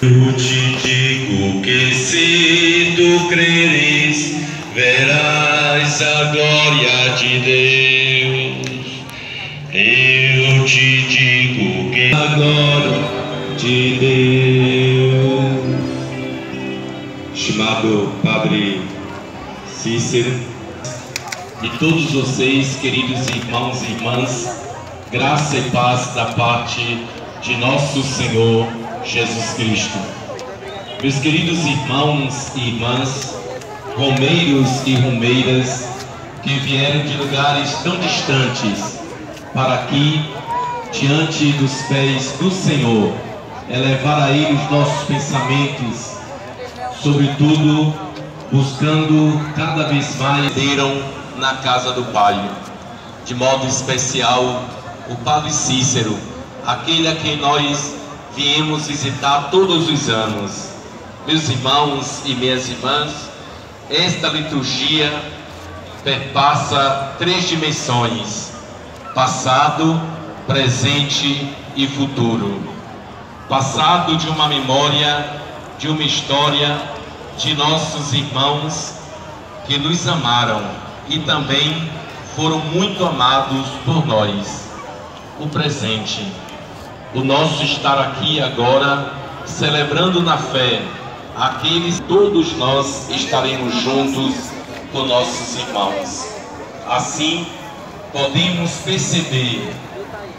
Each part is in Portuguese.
Eu te digo que se tu creres, verás a glória de Deus. Eu te digo que a glória de Deus. Estimado Padre Cícero e todos vocês, queridos irmãos e irmãs, graça e paz da parte de nosso Senhor Jesus Cristo. Meus queridos irmãos e irmãs, romeiros e romeiras que vieram de lugares tão distantes para aqui, diante dos pés do Senhor, elevar a Ele os nossos pensamentos, sobretudo buscando cada vez mais irem na casa do Pai. De modo especial, o Padre Cícero, aquele a quem nós viemos visitar todos os anos. Meus irmãos e minhas irmãs, esta liturgia perpassa 3 dimensões: passado, presente e futuro. Passado de uma memória, de uma história de nossos irmãos que nos amaram e também foram muito amados por nós. O presente, o nosso estar aqui agora, celebrando na fé aqueles, todos nós estaremos juntos com nossos irmãos. Assim, podemos perceber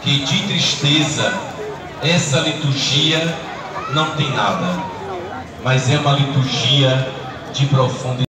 que de tristeza essa liturgia não tem nada, mas é uma liturgia de profunda